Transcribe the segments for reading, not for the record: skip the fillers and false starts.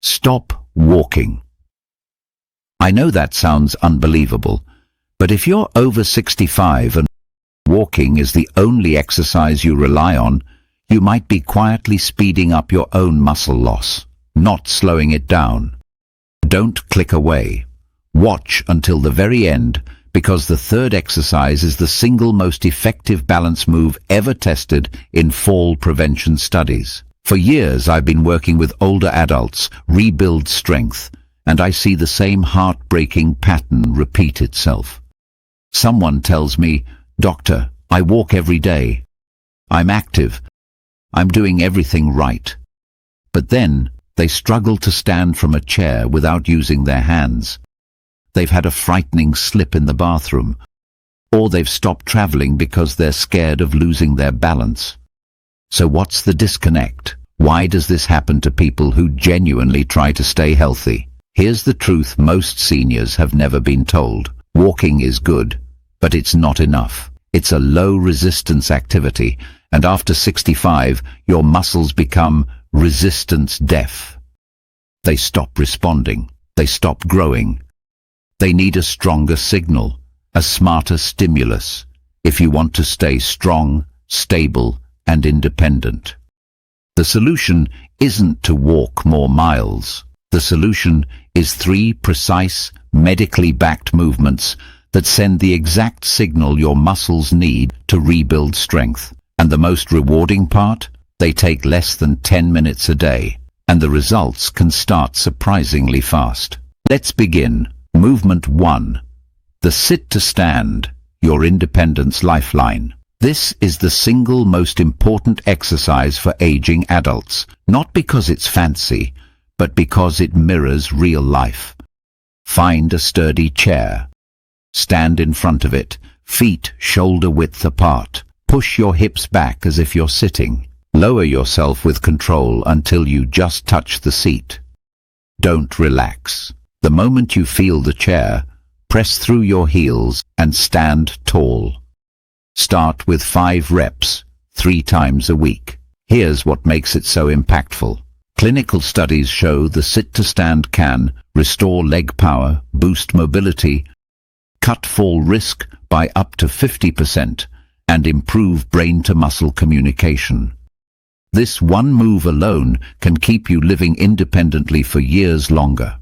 Stop walking. I know that sounds unbelievable, but if you're over 65 and walking is the only exercise you rely on, you might be quietly speeding up your own muscle loss, not slowing it down. Don't click away. Watch until the very end, because the third exercise is the single most effective balance move ever tested in fall prevention studies. For years I've been working with older adults rebuild strength, and I see the same heartbreaking pattern repeat itself. Someone tells me, "Doctor, I walk every day. I'm active. I'm doing everything right." But then they struggle to stand from a chair without using their hands. They've had a frightening slip in the bathroom, or they've stopped traveling because they're scared of losing their balance. So what's the disconnect? Why does this happen to people who genuinely try to stay healthy? Here's the truth most seniors have never been told. Walking is good, but it's not enough. It's a low-resistance activity, and after 65, your muscles become resistance deaf. They stop responding. They stop growing. They need a stronger signal, a smarter stimulus, if you want to stay strong, stable, and independent. The solution isn't to walk more miles. The solution is 3 precise, medically backed movements that send the exact signal your muscles need to rebuild strength. And the most rewarding part? They take less than 10 minutes a day, and the results can start surprisingly fast. Let's begin. Movement 1. The sit to stand, your independence lifeline. This is the single most important exercise for aging adults, not because it's fancy, but because it mirrors real life. Find a sturdy chair. Stand in front of it, feet shoulder width apart. Push your hips back as if you're sitting. Lower yourself with control until you just touch the seat. Don't relax. The moment you feel the chair, press through your heels and stand tall. Start with 5 reps, 3 times a week. Here's what makes it so impactful. Clinical studies show the sit-to-stand can restore leg power, boost mobility, cut fall risk by up to 50%, and improve brain-to-muscle communication. This one move alone can keep you living independently for years longer.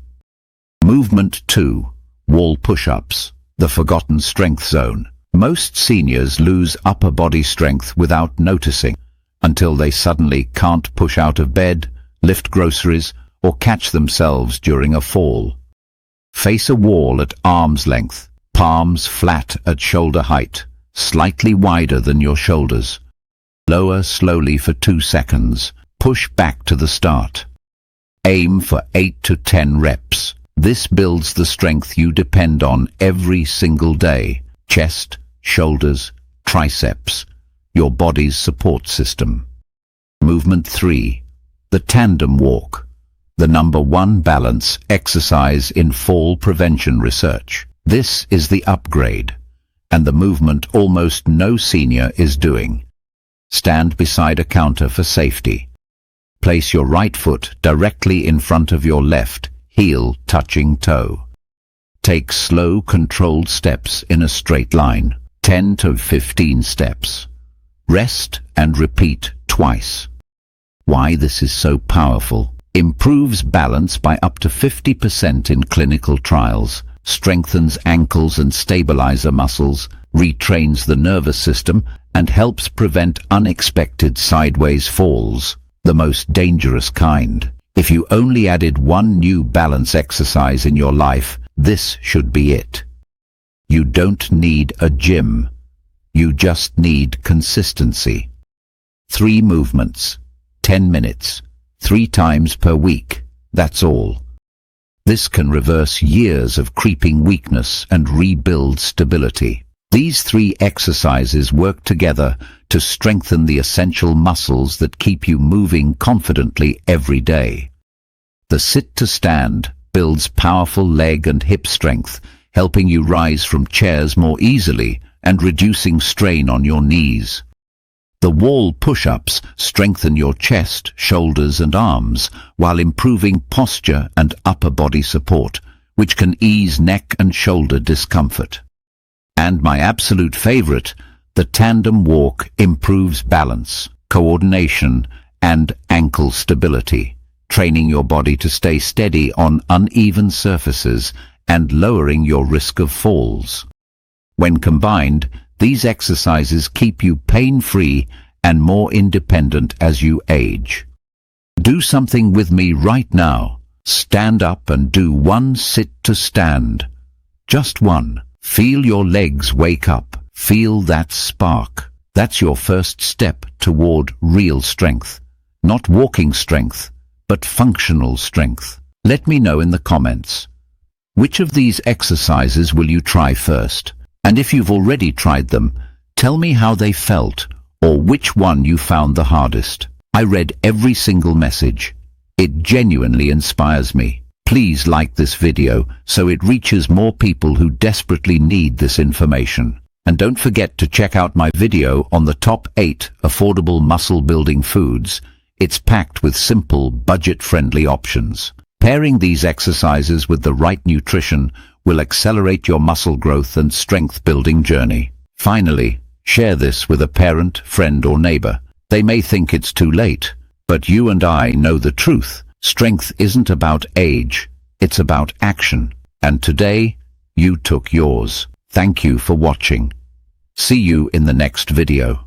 Movement 2. Wall push-ups, the forgotten strength zone. Most seniors lose upper body strength without noticing, until they suddenly can't push out of bed, lift groceries, or catch themselves during a fall. Face a wall at arm's length, palms flat at shoulder height, slightly wider than your shoulders. Lower slowly for 2 seconds. Push back to the start. Aim for 8 to 10 reps. This builds the strength you depend on every single day. Chest, shoulders, triceps, your body's support system. Movement 3. The Tandem Walk, the #1 balance exercise in fall prevention research. This is the upgrade, and the movement almost no senior is doing. Stand beside a counter for safety. Place your right foot directly in front of your left, heel touching toe. Take slow, controlled steps in a straight line, 10 to 15 steps. Rest and repeat twice. Why this is so powerful? Improves balance by up to 50% in clinical trials, strengthens ankles and stabilizer muscles, retrains the nervous system, and helps prevent unexpected sideways falls, the most dangerous kind. If you only added one new balance exercise in your life, this should be it. You don't need a gym. You just need consistency. 3 movements, 10 minutes, 3 times per week. That's all. This can reverse years of creeping weakness and rebuild stability. These 3 exercises work together to strengthen the essential muscles that keep you moving confidently every day. The sit-to-stand builds powerful leg and hip strength, helping you rise from chairs more easily and reducing strain on your knees. The wall push-ups strengthen your chest, shoulders and arms while improving posture and upper body support, which can ease neck and shoulder discomfort. And my absolute favorite, the Tandem Walk improves balance, coordination and ankle stability, training your body to stay steady on uneven surfaces and lowering your risk of falls. When combined, these exercises keep you pain-free and more independent as you age. Do something with me right now. Stand up and do one sit to stand. Just one. Feel your legs wake up. Feel that spark. That's your first step toward real strength. Not walking strength, but functional strength. Let me know in the comments. Which of these exercises will you try first? And if you've already tried them, tell me how they felt or which one you found the hardest. I read every single message. It genuinely inspires me. Please like this video so it reaches more people who desperately need this information. And don't forget to check out my video on the top 8 affordable muscle-building foods. It's packed with simple, budget-friendly options. Pairing these exercises with the right nutrition will accelerate your muscle growth and strength-building journey. Finally, share this with a parent, friend or neighbor. They may think it's too late, but you and I know the truth. Strength isn't about age, it's about action. And today, you took yours. Thank you for watching. See you in the next video.